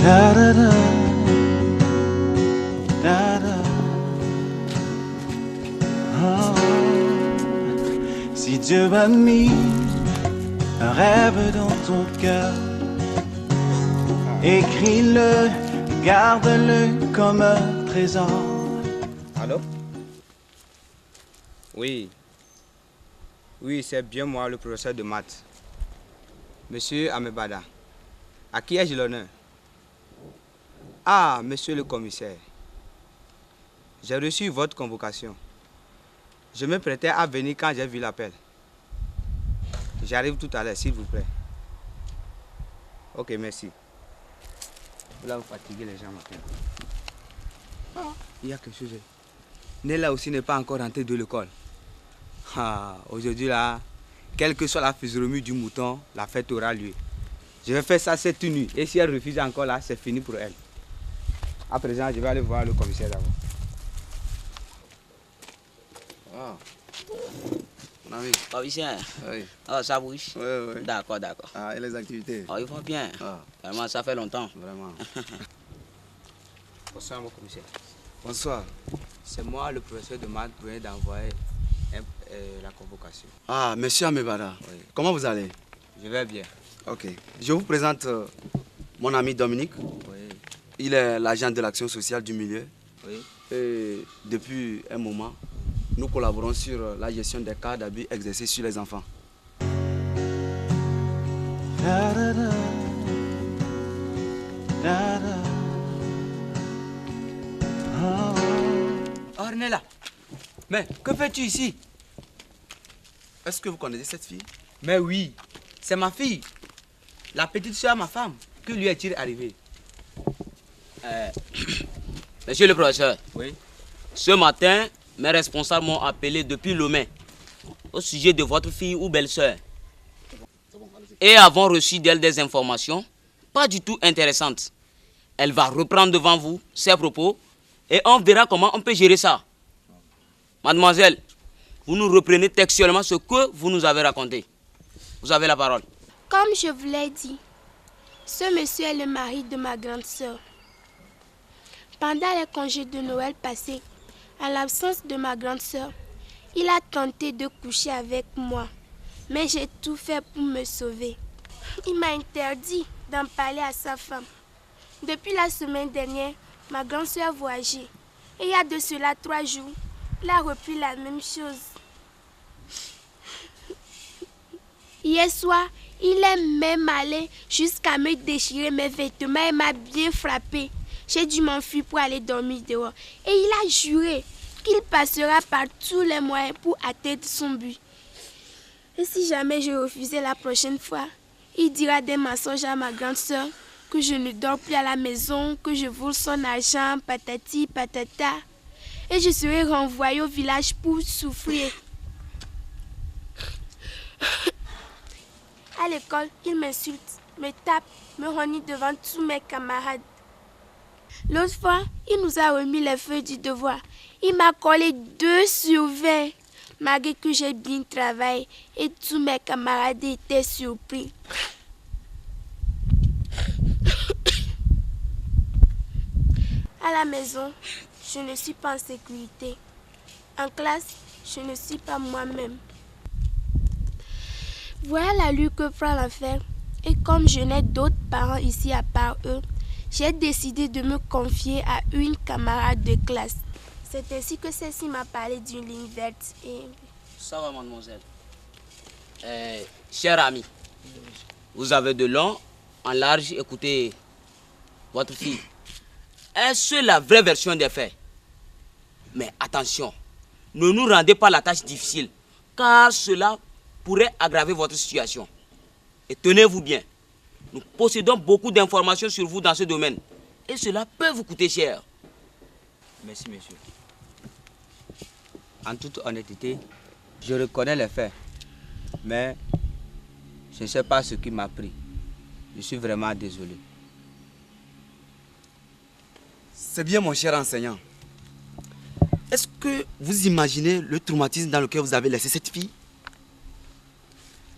Da da da, da da. Oh. Si Dieu a mis un rêve dans ton cœur, écris-le, garde-le comme un trésor. Allô? Oui. Oui, c'est bien moi, le professeur de maths. Monsieur Amebada. À qui ai-je l'honneur? Ah, monsieur le commissaire. J'ai reçu votre convocation. Je me prêtais à venir quand j'ai vu l'appel. J'arrive tout à l'heure, s'il vous plaît. Ok, merci. Là, vous fatiguez les gens maintenant. Il y a quelque chose. Nella aussi n'est pas encore rentrée de l'école. Aujourd'hui, là, quelle que soit la physionomie du mouton, la fête aura lieu. Je vais faire ça cette nuit. Et si elle refuse encore là, c'est fini pour elle. À présent, je vais aller voir le commissaire d'abord. Mon ami. Commissaire. Oui. Oh, ça bouge? Oui, oui. D'accord, d'accord. Ah, et les activités? Oh, il va bien. Vraiment, ça fait longtemps. Vraiment. Bonsoir, mon commissaire. Bonsoir. C'est moi, le professeur de maths, qui vient d'envoyer la convocation. Ah, monsieur Amebada. Oui. Comment vous allez? Je vais bien. Ok. Je vous présente mon ami Dominique. Oui. Il est l'agent de l'action sociale du milieu. Oui. Et depuis un moment, nous collaborons sur la gestion des cas d'abus exercés sur les enfants. Da da da, da da. Oh. Oh, Nella. Mais que fais-tu ici? Est-ce que vous connaissez cette fille? Mais oui, c'est ma fille. La petite soeur à ma femme. Que lui est-il arrivé? Monsieur le professeur, Oui. ce matin, mes responsables m'ont appelé depuis Lomé au sujet de votre fille ou belle-sœur. Et avons reçu d'elle des informations pas du tout intéressantes. Elle va reprendre devant vous ses propos et on verra comment on peut gérer ça. Mademoiselle, vous nous reprenez textuellement ce que vous nous avez raconté. Vous avez la parole. Comme je vous l'ai dit, ce monsieur est le mari de ma grande sœur. Pendant les congés de Noël passés, à l'absence de ma grande sœur, il a tenté de coucher avec moi. Mais j'ai tout fait pour me sauver. Il m'a interdit d'en parler à sa femme. Depuis la semaine dernière, ma grande sœur voyageait. Et il y a de cela 3 jours, il a repris la même chose. Hier soir, il est même allé jusqu'à me déchirer mes vêtements et m'a bien frappé. J'ai dû m'enfuir pour aller dormir dehors. Et il a juré qu'il passera par tous les moyens pour atteindre son but. Et si jamais je refusais la prochaine fois, il dira des mensonges à ma grande sœur, que je ne dors plus à la maison, que je vole son argent, patati patata. Et je serai renvoyée au village pour souffrir. À l'école, il m'insulte, me tape, me renie devant tous mes camarades. L'autre fois, il nous a remis les feuilles du devoir. Il m'a collé 2 sur 20, malgré que j'ai bien travaillé et tous mes camarades étaient surpris. À la maison, je ne suis pas en sécurité. En classe, je ne suis pas moi-même. Voilà l'allure que prend l'enfer. Et comme je n'ai d'autres parents ici à part eux, j'ai décidé de me confier à une camarade de classe. C'est ainsi que celle-ci m'a parlé d'une ligne verte. Et... Ça va, mademoiselle. Cher ami, vous avez de long en large écouté votre fille. Est-ce la vraie version des faits? Mais attention, ne nous rendez pas la tâche difficile, car cela pourrait aggraver votre situation. Et tenez-vous bien, nous possédons beaucoup d'informations sur vous dans ce domaine, et cela peut vous coûter cher. Merci, monsieur. En toute honnêteté, je reconnais les faits, mais je ne sais pas ce qui m'a pris. Je suis vraiment désolé. C'est bien, mon cher enseignant. Est-ce que vous imaginez le traumatisme dans lequel vous avez laissé cette fille?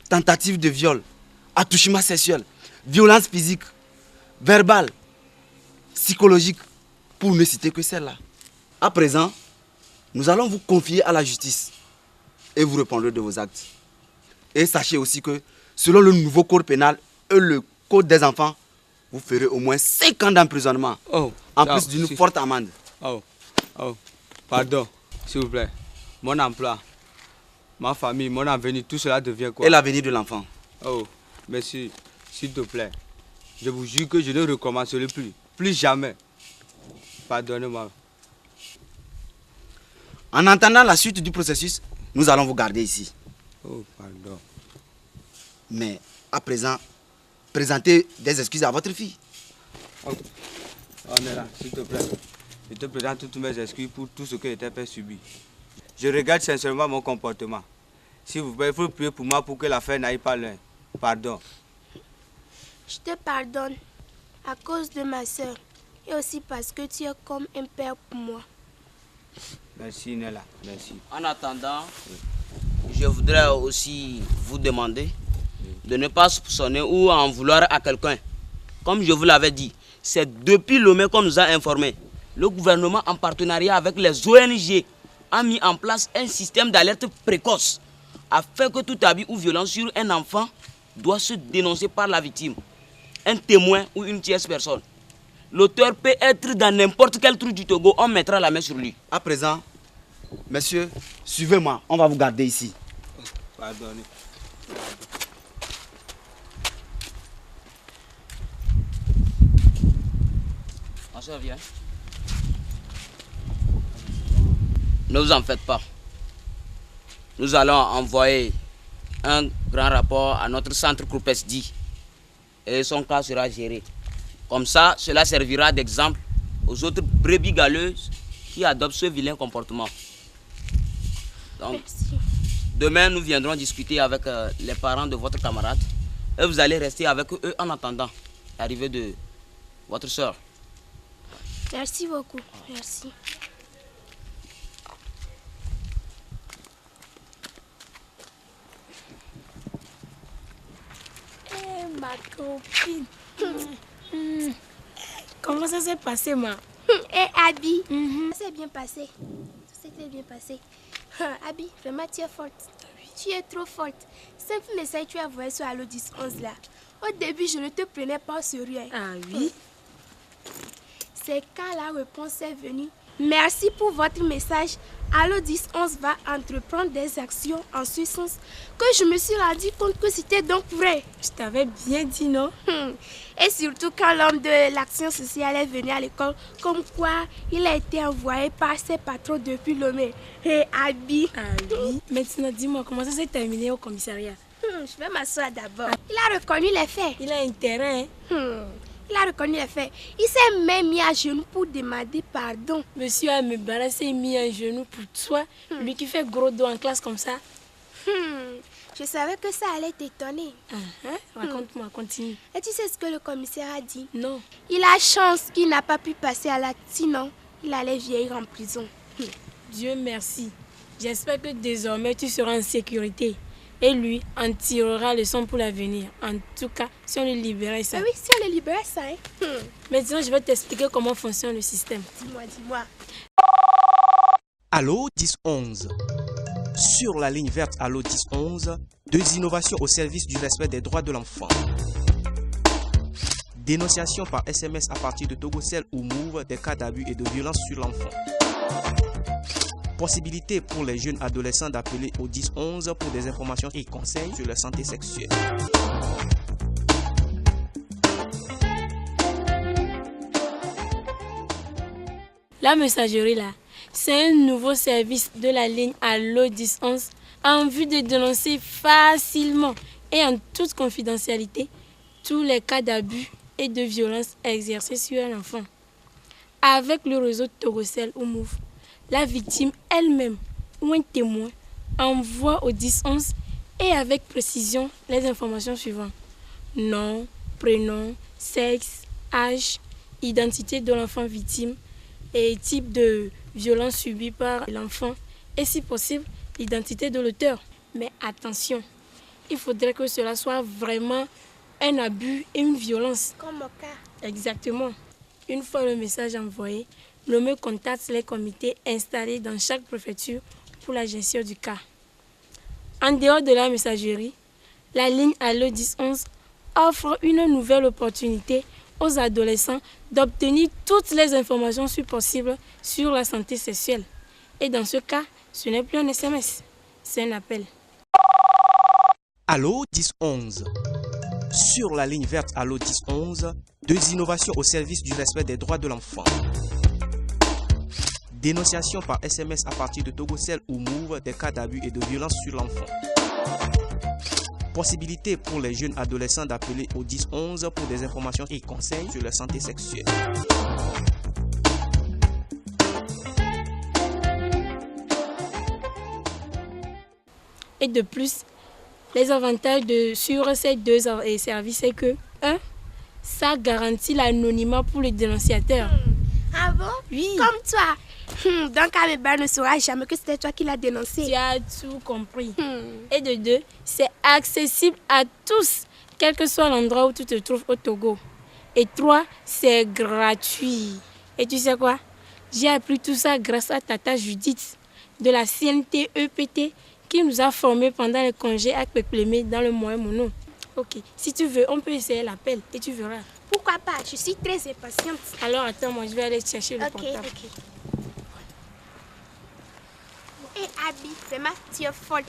Tentative de viol, attouchement sexuel, violence physique, verbale, psychologiques, pour ne citer que celle-là. À présent, nous allons vous confier à la justice et vous répondrez de vos actes. Et sachez aussi que selon le nouveau code pénal et le code des enfants, vous ferez au moins 5 ans d'emprisonnement, en plus d'une forte amende. Pardon, s'il vous plaît. Mon emploi, ma famille, mon avenir, tout cela devient quoi? Et l'avenir de l'enfant. Oh, monsieur, s'il te plaît. Je vous jure que je ne recommencerai plus. Plus jamais. Pardonnez-moi. En entendant la suite du processus, nous allons vous garder ici. Oh, pardon. Mais à présent, présentez des excuses à votre fille. Ok. On est là, s'il te plaît. Je te présente toutes mes excuses pour tout ce que j'ai fait subir. Je regrette sincèrement mon comportement. S'il vous plaît, il faut prier pour moi pour que l'affaire n'aille pas loin. Pardon. Je te pardonne à cause de ma soeur et aussi parce que tu es comme un père pour moi. Merci Nella, merci. En attendant, je voudrais aussi vous demander de ne pas soupçonner ou en vouloir à quelqu'un. Comme je vous l'avais dit, c'est depuis Lomé qu'on nous a informés. Le gouvernement, en partenariat avec les ONG, a mis en place un système d'alerte précoce afin que tout abus ou violence sur un enfant doit se dénoncer par la victime, un témoin ou une tierce personne. L'auteur peut être dans n'importe quel trou du Togo, on mettra la main sur lui. À présent, messieurs, suivez-moi, on va vous garder ici. Pardonnez. Ma soeur, viens. Ne vous en faites pas. Nous allons envoyer un grand rapport à notre centre Croupesdi et son cas sera géré. Comme ça, cela servira d'exemple aux autres brebis galeuses qui adoptent ce vilain comportement. Donc, Merci. demain, nous viendrons discuter avec les parents de votre camarade et vous allez rester avec eux en attendant l'arrivée de votre soeur. Merci beaucoup. Merci. Ma copine. Comment ça s'est passé, ma? Et Abby, ça s'est bien passé. Ça s'était bien passé. Abby, vraiment, tu es forte. Tu es trop forte. C'est le message que tu as envoyé sur Allo 1011 là. Au début, je ne te prenais pas au sérieux. Ah oui? C'est quand la réponse est venue. Merci pour votre message. Allo 1011 va entreprendre des actions en ce sens que je me suis rendu compte que c'était donc vrai. Je t'avais bien dit, non? Et surtout quand l'homme de l'action sociale est venu à l'école, comme quoi il a été envoyé par ses patrons depuis Lomé. Et Abby. Ah oui? Maintenant, dis-moi, comment ça s'est terminé au commissariat? Je vais m'asseoir d'abord. Il a reconnu les faits. Il a intérêt, hein? Il a reconnu les faits. Il s'est même mis à genoux pour demander pardon. Monsieur Amebara s'est mis à genoux pour toi, lui qui fait gros dos en classe comme ça. Je savais que ça allait t'étonner. Raconte-moi, continue. Et tu sais ce que le commissaire a dit? Non. Il a chance qu'il n'a pas pu passer à l'acte, sinon il allait vieillir en prison. Dieu merci. J'espère que désormais tu seras en sécurité. Et lui en tirera leçon pour l'avenir. En tout cas, si on le libérait ça. Ah oui, si on le libérait ça, hein? Maintenant, je vais t'expliquer comment fonctionne le système. Dis-moi. Allo 1011. Sur la ligne verte Allo 1011, 2 innovations au service du respect des droits de l'enfant. Dénonciation par SMS à partir de Togocel ou Move des cas d'abus et de violence sur l'enfant. Possibilité pour les jeunes adolescents d'appeler au 1011 pour des informations et conseils sur leur santé sexuelle. La messagerie là, c'est un nouveau service de la ligne Allo 1011 en vue de dénoncer facilement et en toute confidentialité tous les cas d'abus et de violence exercés sur un enfant. Avec le réseau Togocel ou Move, la victime elle-même ou un témoin envoie au 1011 et avec précision les informations suivantes. Nom, prénom, sexe, âge, identité de l'enfant victime et type de violence subie par l'enfant et si possible l'identité de l'auteur. Mais attention, il faudrait que cela soit vraiment un abus et une violence. Comme au cas. Exactement. Une fois le message envoyé, Lomé contacte les comités installés dans chaque préfecture pour la gestion du cas. En dehors de la messagerie, la ligne Allo 1011 offre une nouvelle opportunité aux adolescents d'obtenir toutes les informations possibles sur la santé sexuelle. Et dans ce cas, ce n'est plus un SMS, c'est un appel. Allo 1011. Sur la ligne verte Allo 1011, 2 innovations au service du respect des droits de l'enfant. Dénonciation par SMS à partir de Togocel ou Move des cas d'abus et de violence sur l'enfant. Possibilité pour les jeunes adolescents d'appeler au 1011 pour des informations et conseils sur la santé sexuelle. Et de plus, les avantages sur ces 2 services, c'est que 1. Ça garantit l'anonymat pour le dénonciateur. Ah bon? Oui. Comme toi. Donc Ameba ne saura jamais que c'était toi qui l'as dénoncé. Tu as tout compris. Et de 2, c'est accessible à tous, quel que soit l'endroit où tu te trouves au Togo. Et 3, c'est gratuit. Et tu sais quoi? J'ai appris tout ça grâce à Tata Judith de la CNT-EPT qui nous a formés pendant les congés à Peplemé dans le Moyen Mono. Ok, si tu veux, on peut essayer l'appel et tu verras. Pourquoi pas? Je suis très impatiente. Alors attends, moi je vais aller chercher le portable. Ok. Et Abby, vraiment, tu es forte.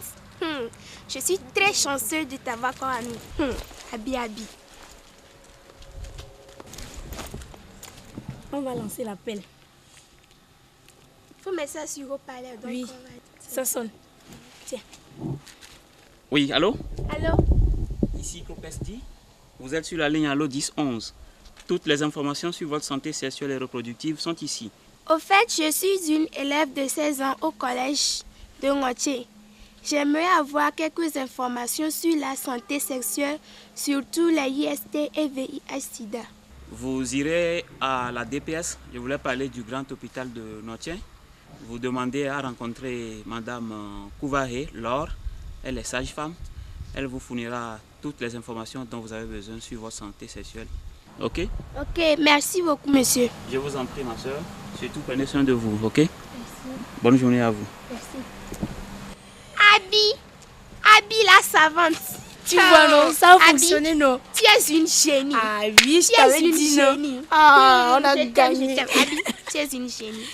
Je suis très chanceuse de t'avoir comme amie. Abby. On va lancer l'appel. Faut mettre ça sur haut-parleur. Oui, ça sonne. Tiens. Oui, allô? Allô? Ici Copesti. Vous êtes sur la ligne Allo 1011. Toutes les informations sur votre santé sexuelle et reproductive sont ici. Au fait, je suis une élève de 16 ans au collège de Ngoché. J'aimerais avoir quelques informations sur la santé sexuelle, surtout les IST et VIH-Sida. Vous irez à la DPS. Je voulais parler du grand hôpital de Notien. Vous demandez à rencontrer Madame Kouvahe, Laure. Elle est sage-femme. Elle vous fournira toutes les informations dont vous avez besoin sur votre santé sexuelle. Ok? Ok, merci beaucoup, monsieur. Je vous en prie, ma soeur. Surtout, prenez soin de vous, ok? Merci. Bonne journée à vous. Merci. Abby la savante. Tu vois, non, ça a fonctionné, non? Tu es une génie. Ah oui, je Tu t'avais es une dit, non? génie. Ah, on a Je t'aime, gagné. Abby, tu es une génie.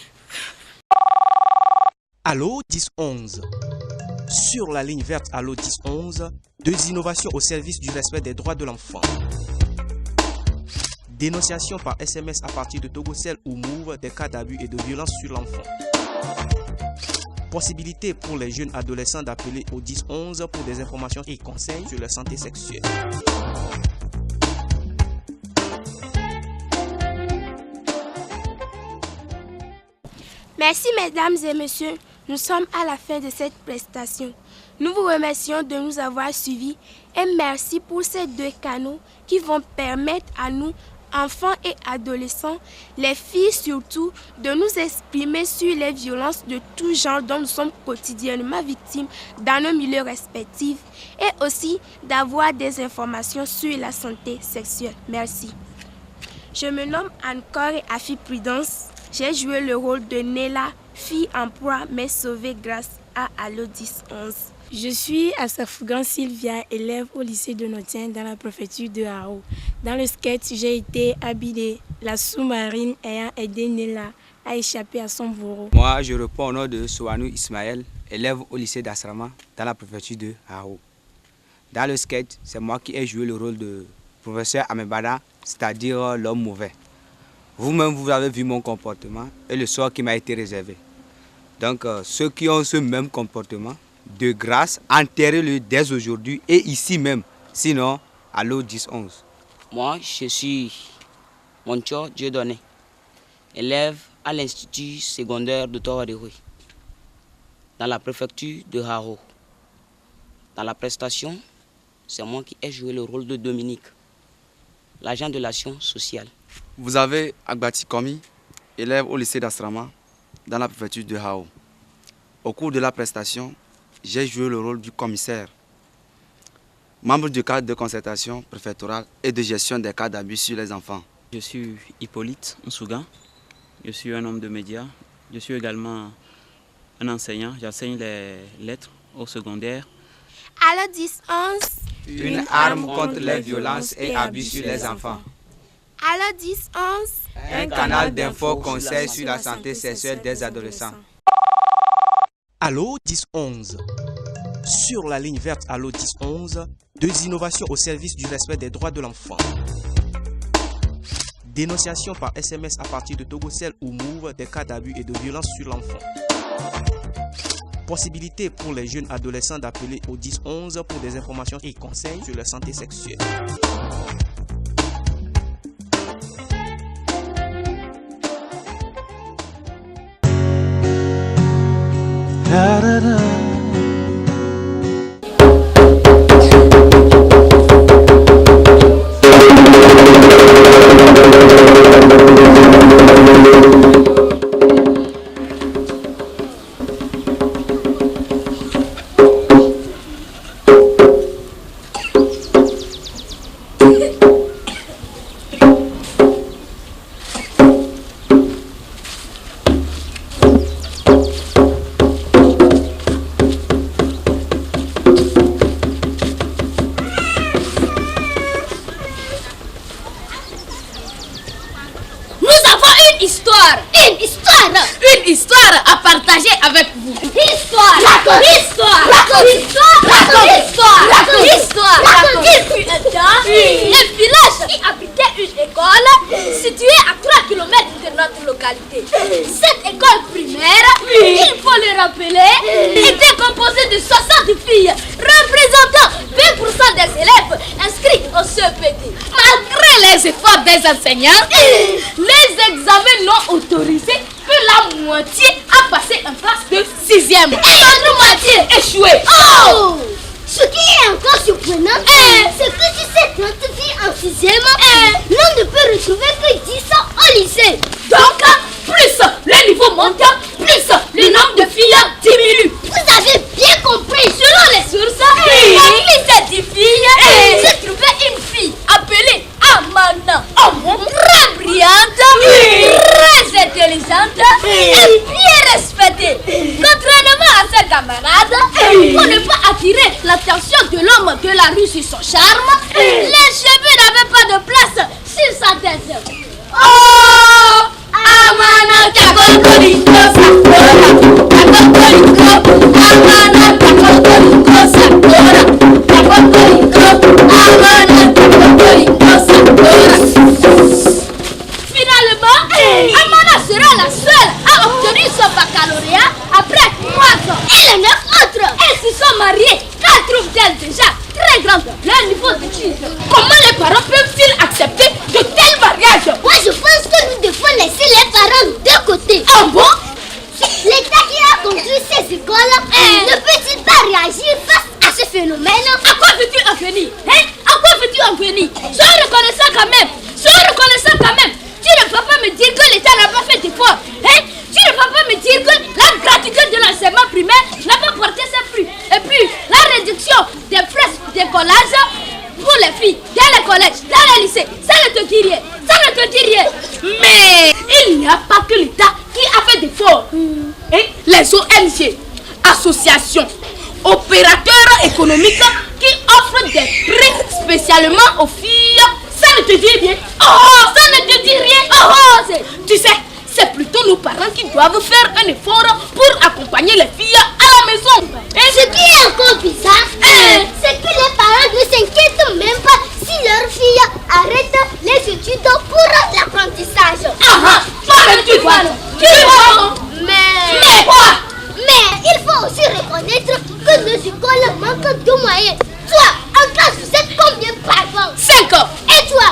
Allo 1011. Sur la ligne verte Allo 1011, 2 innovations au service du respect des droits de l'enfant. Dénonciation par SMS à partir de Togocel ou Move des cas d'abus et de violence sur l'enfant. Possibilité pour les jeunes adolescents d'appeler au 1011 pour des informations et conseils sur la santé sexuelle. Merci mesdames et messieurs, nous sommes à la fin de cette prestation. Nous vous remercions de nous avoir suivis et merci pour ces 2 canaux qui vont permettre à nous, enfants et adolescents, les filles surtout, de nous exprimer sur les violences de tout genre dont nous sommes quotidiennement victimes dans nos milieux respectifs et aussi d'avoir des informations sur la santé sexuelle. Merci. Je me nomme Anne-Cor et Afi Prudence. J'ai joué le rôle de Nella, fille en proie mais sauvée grâce à Allo 1011. Je suis Asafougan Sylvia, élève au lycée de Notien dans la préfecture de Haro. Dans le sketch, j'ai été habillée la sous-marine ayant aidé Nella à échapper à son bourreau. Moi, je réponds au nom de Souanou Ismaël, élève au lycée d'Asrama dans la préfecture de Haro. Dans le sketch, c'est moi qui ai joué le rôle de professeur Amebada, c'est-à-dire l'homme mauvais. Vous-même, vous avez vu mon comportement et le sort qui m'a été réservé. Donc, ceux qui ont ce même comportement, de grâce, enterrez-le dès aujourd'hui et ici même. Sinon, Allo 1011. Moi, je suis Moncho Dieudonné, élève à l'Institut secondaire de Toradéroué, dans la préfecture de Haro. Dans la prestation, c'est moi qui ai joué le rôle de Dominique, l'agent de l'action sociale. Vous avez Agbati Komi, élève au lycée d'Astrama, dans la préfecture de Hao. Au cours de la prestation, j'ai joué le rôle du commissaire, membre du cadre de concertation préfectorale et de gestion des cas d'abus sur les enfants. Je suis Hippolyte Nsougan. Je suis un homme de médias. Je suis également un enseignant. J'enseigne les lettres au secondaire. Alors 10-11. Une arme contre les violences et abus sur les enfants. Alors 10-11. Un canal d'infos conseils sur la santé sexuelle des adolescents. Allô 1011. Sur la ligne verte Allô 1011, 2 innovations au service du respect des droits de l'enfant. Dénonciation par SMS à partir de Togocel ou Move des cas d'abus et de violence sur l'enfant. Possibilité pour les jeunes adolescents d'appeler au 1011 pour des informations et conseils sur leur santé sexuelle. Da da da. Une histoire à partager avec vous. Histoire. Il fut un temps, un village qui habitait une école située à 3 km de notre localité. Cette école primaire, il faut le rappeler, était composée de 60 filles, représentant 20% des élèves inscrits au CEPD. Malgré les efforts des enseignants, les examens non autorisés, que la moitié a passé en classe de 6e. Et l'autre moitié échoué. Oh! Ce qui est encore surprenant, c'est que si cette notre fille en 6e, l'on ne peut retrouver que 10 ans au lycée. Donc, plus le niveau monte, plus le nombre de filles diminue. Vous avez bien compris. Selon les sources, parmi ces 10 filles, se trouvait une fille appelée Amanda. Très brillante, très intelligente et bien respectée. Contrairement à ses camarades, pour ne pas attirer l'attention de l'homme de la rue sur son charme, les cheveux n'avaient pas de place sur sa tête. Oh! Amana Takokoliko Sakura, Takokoliko, Amana Takokoliko Sakura, Takokoliko, Amana Takokoliko Sakura. Finalement, Amana sera la seule à obtenir son baccalauréat après 3 ans. Et les 9 autres, elles se sont mariées. Elles trouvent-elles déjà très grandes leur niveau d'études. Comment les parents peuvent-ils accepter de tels mariages? Moi, je pense que nous devons laisser les parents de côté. Ah bon? L'État qui a construit ces écoles ne peut-il pas réagir face à ce phénomène? À quoi veux-tu en venir? À quoi veux-tu en venir? Sois reconnaissant quand même. Tu ne vas pas me dire que l'État n'a pas fait d'efforts. Tu ne vas pas me dire que la gratuité de l'enseignement primaire n'a pas porté ses fruits. Et puis, la réduction des frais d'écolage pour les filles dans les collèges, dans les lycées, ça ne te dit rien. Mais il n'y a pas que l'État qui a fait d'efforts. Les ONG, associations, opérateurs économiques qui offrent des prix spécialement aux filles, ça ne te dit rien. Ça ne te dit rien. Tu sais, c'est plutôt nos parents qui doivent faire un effort pour accompagner les filles à la maison. Ce qui est encore bizarre, c'est que les parents ne s'inquiètent même pas si leurs filles arrêtent les études pour l'apprentissage. Tu vois. Mais quoi? Mais il faut aussi reconnaître que nos écoles manquent de moyens. Toi, en classe, vous êtes combien par an? 5 ans. Et toi?